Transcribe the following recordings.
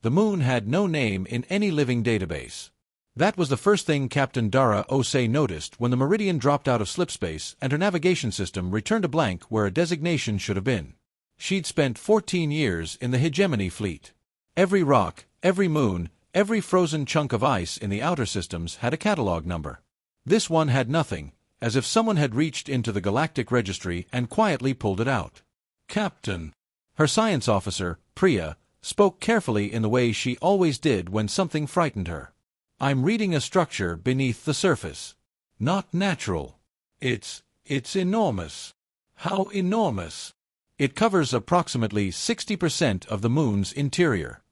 The moon had no name in any living database. That was the first thing Captain Dara Osei noticed when the Meridian dropped out of slipspace and her navigation system returned a blank where a designation should have been. She'd spent 14 years in the hegemony fleet. Every rock, every moon, every frozen chunk of ice in the outer systems had a catalog number. This one had nothing, as if someone had reached into the galactic registry and quietly pulled it out. "Captain." Her science officer, Priya, spoke carefully in the way she always did when something frightened her. "I'm reading a structure beneath the surface. Not natural. It's enormous." "How enormous?" "It covers approximately 60% of the moon's interior."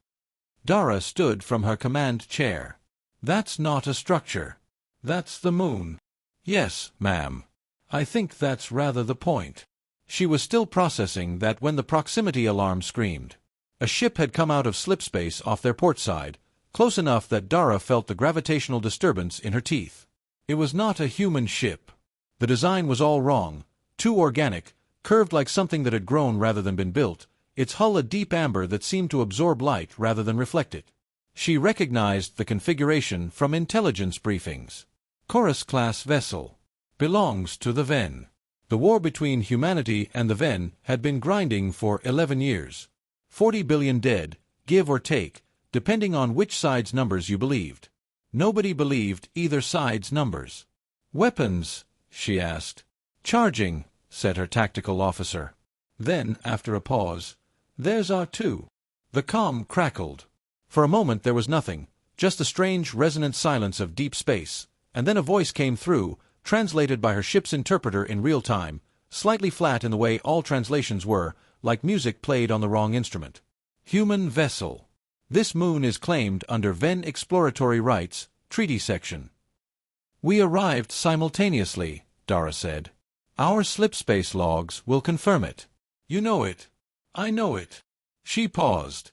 Dara stood from her command chair. "That's not a structure. That's the moon." "Yes, ma'am. I think that's rather the point." She was still processing that when the proximity alarm screamed. A ship had come out of slipspace off their port side, close enough that Dara felt the gravitational disturbance in her teeth. It was not a human ship. The design was all wrong, too organic, curved like something that had grown rather than been built, its hull a deep amber that seemed to absorb light rather than reflect it. She recognized the configuration from intelligence briefings. Chorus-class vessel. Belongs to the Ven. The war between humanity and the Ven had been grinding for 11 years. 40 billion dead, give or take, depending on which side's numbers you believed. Nobody believed either side's numbers. "Weapons?" she asked. "Charging," said her tactical officer. Then, after a pause, "There's our two." The comm crackled. For a moment there was nothing, just the strange resonant silence of deep space, and then a voice came through, translated by her ship's interpreter in real time, slightly flat in the way all translations were, like music played on the wrong instrument. "Human vessel. This moon is claimed under Ven exploratory rights, treaty section." "We arrived simultaneously," Dara said. "Our slipspace logs will confirm it." "You know it." "I know it." She paused.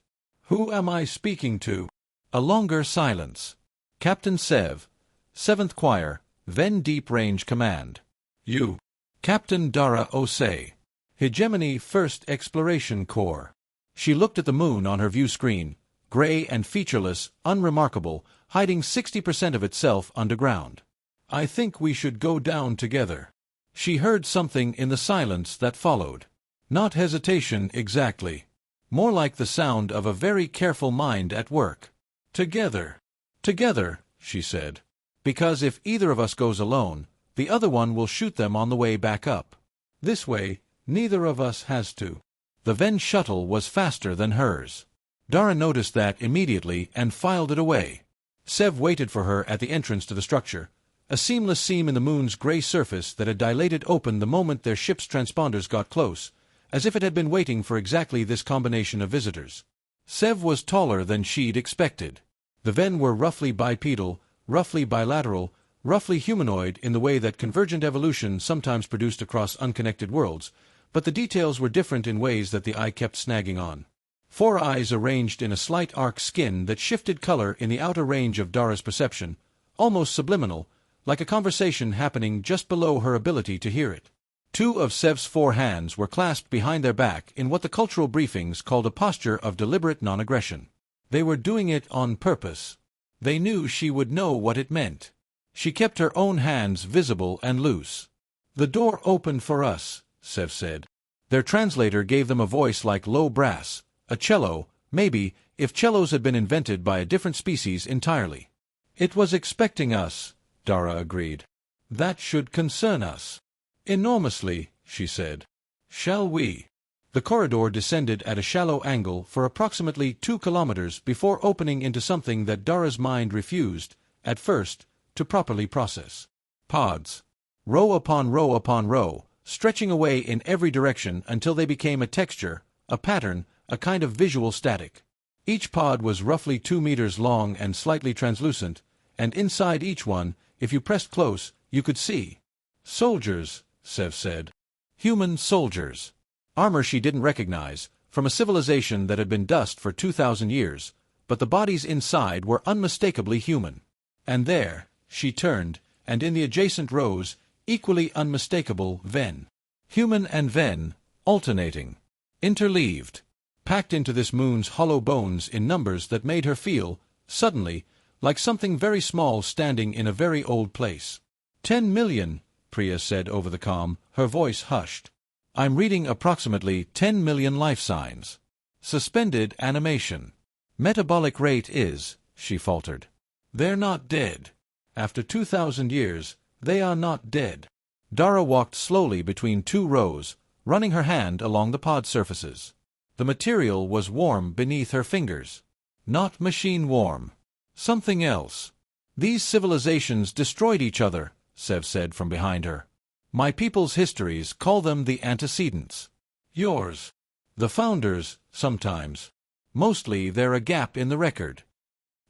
"Who am I speaking to?" A longer silence. "Captain Sev, 7th Choir, Ven Deep Range Command." "You." "Captain Dara Osei. Hegemony 1st Exploration Corps." She looked at the moon on her view screen, gray and featureless, unremarkable, hiding 60% of itself underground. "I think we should go down together." She heard something in the silence that followed. Not hesitation exactly. More like the sound of a very careful mind at work. "Together." "Together," she said. "Because if either of us goes alone, the other one will shoot them on the way back up. This way, neither of us has to." The Ven shuttle was faster than hers. Dara noticed that immediately and filed it away. Sev waited for her at the entrance to the structure, a seamless seam in the moon's gray surface that had dilated open the moment their ship's transponders got close, as if it had been waiting for exactly this combination of visitors. Sev was taller than she'd expected. The Ven were roughly bipedal, roughly bilateral, roughly humanoid in the way that convergent evolution sometimes produced across unconnected worlds, but the details were different in ways that the eye kept snagging on. 4 eyes arranged in a slight arc skin that shifted color in the outer range of Dara's perception, almost subliminal, like a conversation happening just below her ability to hear it. 2 of Sev's 4 hands were clasped behind their back in what the cultural briefings called a posture of deliberate non-aggression. They were doing it on purpose. They knew she would know what it meant. She kept her own hands visible and loose. "The door opened for us," Sev said. Their translator gave them a voice like low brass, a cello, maybe, if cellos had been invented by a different species entirely. "It was expecting us," Dara agreed. "That should concern us." "Enormously," she said. "Shall we?" The corridor descended at a shallow angle for approximately 2 kilometers before opening into something that Dara's mind refused, at first, to properly process. Pods. Row upon row upon row, stretching away in every direction until they became a texture, a pattern, a kind of visual static. Each pod was roughly 2 meters long and slightly translucent, and inside each one, if you pressed close, you could see. "Soldiers," Sev said. "Human soldiers." Armor she didn't recognize, from a civilization that had been dust for 2,000 years, but the bodies inside were unmistakably human. And there, she turned, and in the adjacent rows, equally unmistakable Ven. Human and Ven, alternating. Interleaved. packed into this moon's hollow bones in numbers that made her feel, suddenly, like something very small standing in a very old place. 10 million, Priya said over the comm, her voice hushed. I'm reading approximately 10 million life signs. Suspended animation. Metabolic rate is, she faltered. They're not dead. After 2,000 years, they are not dead. Dara walked slowly between two rows, running her hand along the pod surfaces. The material was warm beneath her fingers. Not machine warm. Something else. These civilizations destroyed each other, Sev said from behind her. My people's histories call them the antecedents. Yours. The founders, sometimes. Mostly they're a gap in the record.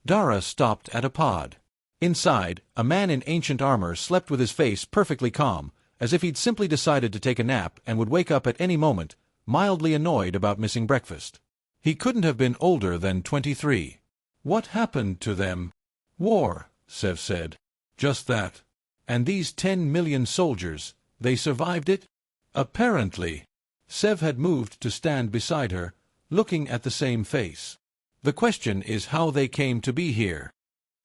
Dara stopped at a pod. Inside, a man in ancient armor slept with his face perfectly calm, as if he'd simply decided to take a nap and would wake up at any moment, mildly annoyed about missing breakfast. He couldn't have been older than 23. What happened to them? War, Sev said. Just that. And these 10 million soldiers, they survived it? Apparently. Sev had moved to stand beside her, looking at the same face. The question is how they came to be here.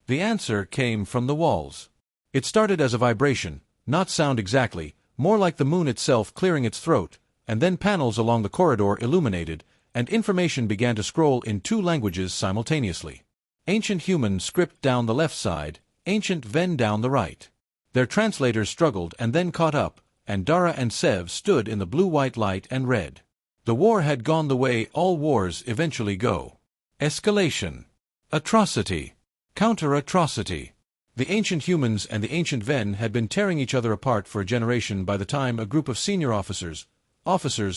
The answer came from the walls. It started as a vibration, not sound exactly, more like the moon itself clearing its throat, and then panels along the corridor illuminated, and information began to scroll in two languages simultaneously. Ancient human script down the left side, ancient Ven down the right. Their translators struggled and then caught up, and Dara and Sev stood in the blue-white light and read. The war had gone the way all wars eventually go. Escalation. Atrocity. Counter-atrocity. The ancient humans and the ancient Ven had been tearing each other apart for a generation by the time a group of senior officers,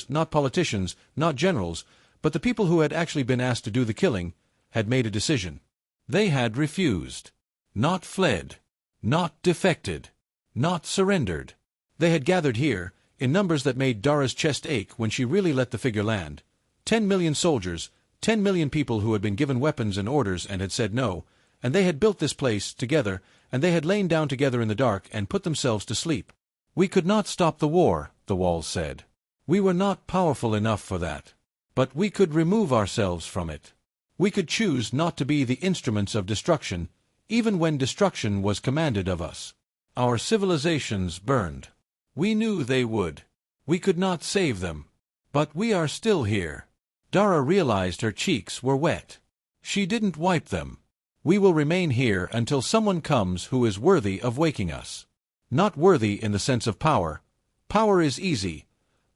not politicians, not generals, but the people who had actually been asked to do the killing, had made a decision. They had refused. Not fled. Not defected. Not surrendered. They had gathered here, in numbers that made Dara's chest ache when she really let the figure land. 10 million soldiers, 10 million people who had been given weapons and orders and had said no, and they had built this place together, and they had lain down together in the dark and put themselves to sleep. We could not stop the war, the walls said. We were not powerful enough for that. But we could remove ourselves from it. We could choose not to be the instruments of destruction, even when destruction was commanded of us. Our civilizations burned. We knew they would. We could not save them. But we are still here. Dara realized her cheeks were wet. She didn't wipe them. We will remain here until someone comes who is worthy of waking us. Not worthy in the sense of power. Power is easy.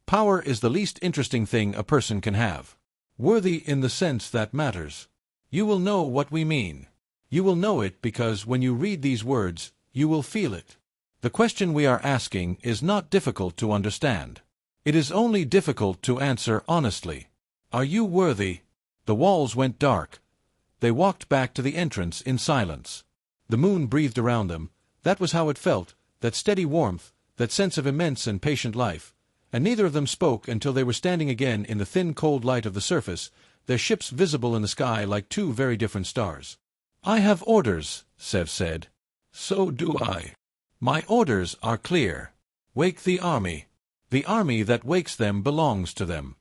Power is the least interesting thing a person can have. Worthy in the sense that matters. You will know what we mean. You will know it because when you read these words, you will feel it. The question we are asking is not difficult to understand. It is only difficult to answer honestly. Are you worthy? The walls went dark. They walked back to the entrance in silence. The moon breathed around them. That was how it felt, that steady warmth, that sense of immense and patient life. And neither of them spoke until they were standing again in the thin cold light of the surface, their ships visible in the sky like two very different stars. I have orders, Sev said. So do I. My orders are clear. Wake the army. The army that wakes them belongs to them.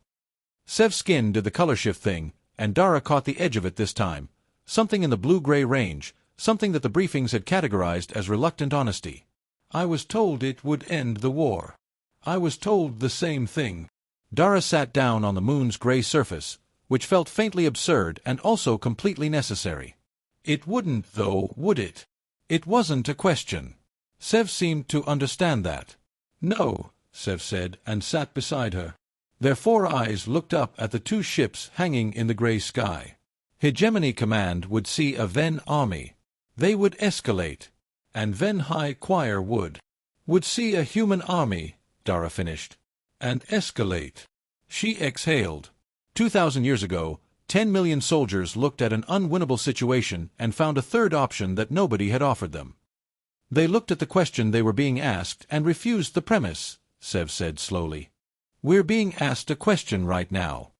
Sev's skin did the color shift thing, and Dara caught the edge of it this time. Something in the blue-gray range, something that the briefings had categorized as reluctant honesty. I was told it would end the war. I was told the same thing. Dara sat down on the moon's gray surface, which felt faintly absurd and also completely necessary. It wouldn't, though, would it? It wasn't a question. Sev seemed to understand that. No, Sev said, and sat beside her. Their four eyes looked up at the two ships hanging in the gray sky. Hegemony Command would see a Ven army. They would escalate. And Ven High Choir would see a human army, Dara finished. And escalate. She exhaled. 2,000 years ago, 10 million soldiers looked at an unwinnable situation and found a third option that nobody had offered them. They looked at the question they were being asked and refused the premise, Sev said slowly. We're being asked a question right now.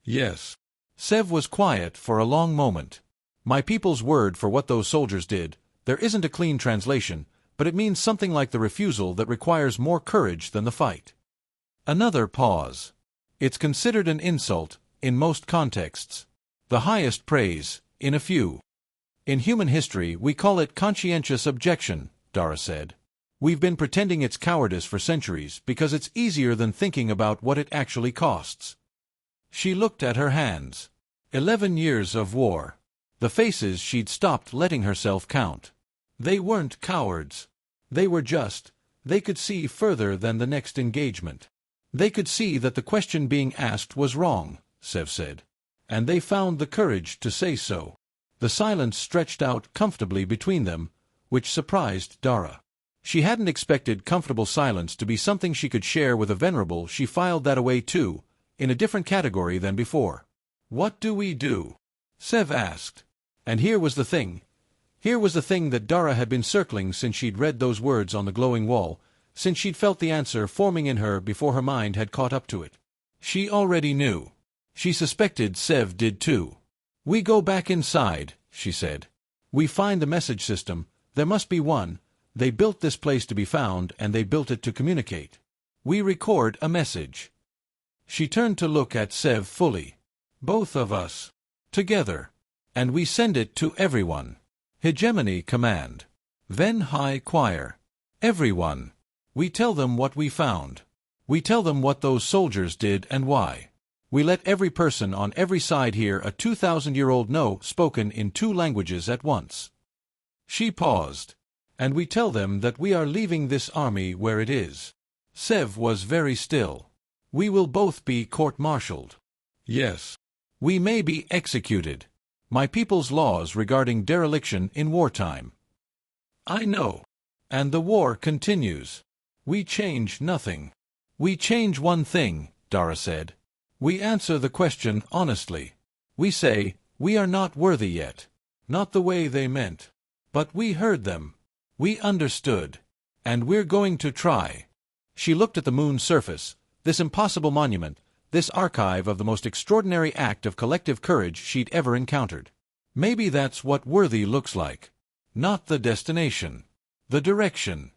Yes. Sev was quiet for a long moment. My people's word for what those soldiers did, there isn't a clean translation, but it means something like the refusal that requires more courage than the fight. Another pause. It's considered an insult, in most contexts. The highest praise, in a few. In human history, we call it conscientious objection, Dara said. We've been pretending it's cowardice for centuries because it's easier than thinking about what it actually costs. She looked at her hands. 11 years of war. The faces she'd stopped letting herself count. They weren't cowards. They were just, they could see further than the next engagement. They could see that the question being asked was wrong, Sev said. And they found the courage to say so. The silence stretched out comfortably between them, which surprised Dara. She hadn't expected comfortable silence to be something she could share with a venerable. She filed that away too, in a different category than before. What do we do? Sev asked. And here was the thing. Here was the thing that Dara had been circling since she'd read those words on the glowing wall, since she'd felt the answer forming in her before her mind had caught up to it. She already knew. She suspected Sev did too. We go back inside, she said. We find the message system. There must be one. They built this place to be found, and they built it to communicate. We record a message. She turned to look at Sev fully. Both of us. Together. And we send it to everyone. Hegemony command. Then high choir. Everyone. We tell them what we found. We tell them what those soldiers did and why. We let every person on every side hear a 2,000-year-old no spoken in 2 languages at once. She paused. And we tell them that we are leaving this army where it is. Sev was very still. We will both be court-martialed. Yes. We may be executed. My people's laws regarding dereliction in wartime. I know. And the war continues. We change nothing. We change one thing, Dara said. We answer the question honestly. We say, we are not worthy yet. Not the way they meant. But we heard them. We understood. And we're going to try. She looked at the moon's surface, this impossible monument, this archive of the most extraordinary act of collective courage she'd ever encountered. Maybe that's what worthy looks like. Not the destination. The direction.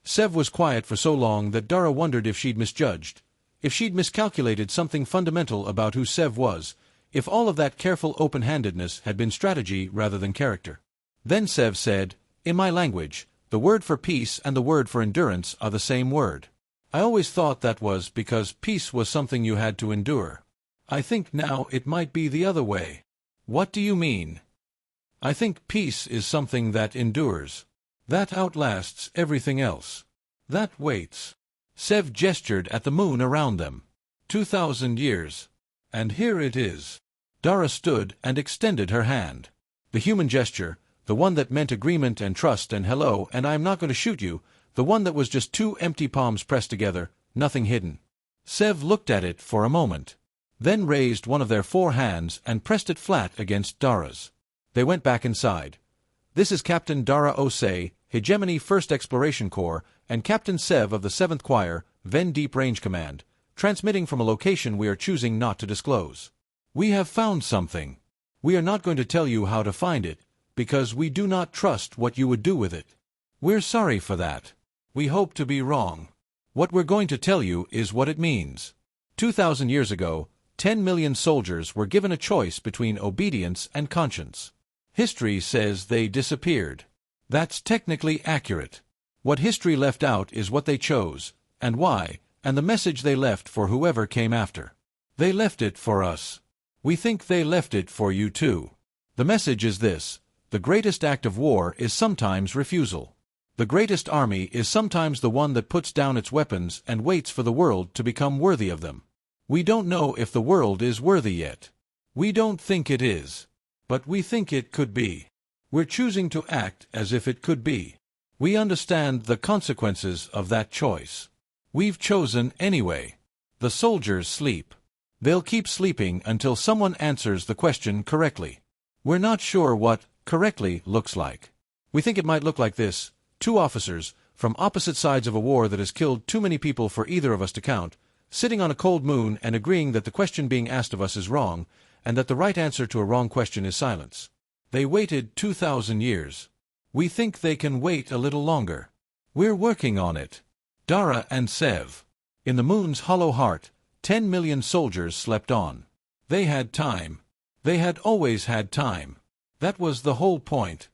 Sev was quiet for so long that Dara wondered if she'd misjudged, if she'd miscalculated something fundamental about who Sev was, if all of that careful open-handedness had been strategy rather than character. Then Sev said, in my language, the word for peace and the word for endurance are the same word. I always thought that was because peace was something you had to endure. I think now it might be the other way. What do you mean? I think peace is something that endures. That outlasts everything else. That waits. Sev gestured at the moon around them. 2,000 years. And here it is. Dara stood and extended her hand. The human gesture, the one that meant agreement and trust and hello and I'm not going to shoot you, the one that was just 2 empty palms pressed together, nothing hidden. Sev looked at it for a moment, then raised one of their 4 hands and pressed it flat against Dara's. They went back inside. This is Captain Dara Osei, Hegemony 1st Exploration Corps, and Captain Sev of the 7th Choir, Ven Deep Range Command, transmitting from a location we are choosing not to disclose. We have found something. We are not going to tell you how to find it, because we do not trust what you would do with it. We're sorry for that. We hope to be wrong. What we're going to tell you is what it means. 2,000 years ago, 10 million soldiers were given a choice between obedience and conscience. History says they disappeared. That's technically accurate. What history left out is what they chose, and why, and the message they left for whoever came after. They left it for us. We think they left it for you too. The message is this: the greatest act of war is sometimes refusal. The greatest army is sometimes the one that puts down its weapons and waits for the world to become worthy of them. We don't know if the world is worthy yet. We don't think it is. But we think it could be. We're choosing to act as if it could be. We understand the consequences of that choice. We've chosen anyway. The soldiers sleep. They'll keep sleeping until someone answers the question correctly. We're not sure what correctly looks like. We think it might look like this: 2 officers, from opposite sides of a war that has killed too many people for either of us to count, sitting on a cold moon and agreeing that the question being asked of us is wrong, and that the right answer to a wrong question is silence. They waited 2,000 years. We think they can wait a little longer. We're working on it. Dara and Sev. In the moon's hollow heart, 10 million soldiers slept on. They had time. They had always had time. That was the whole point.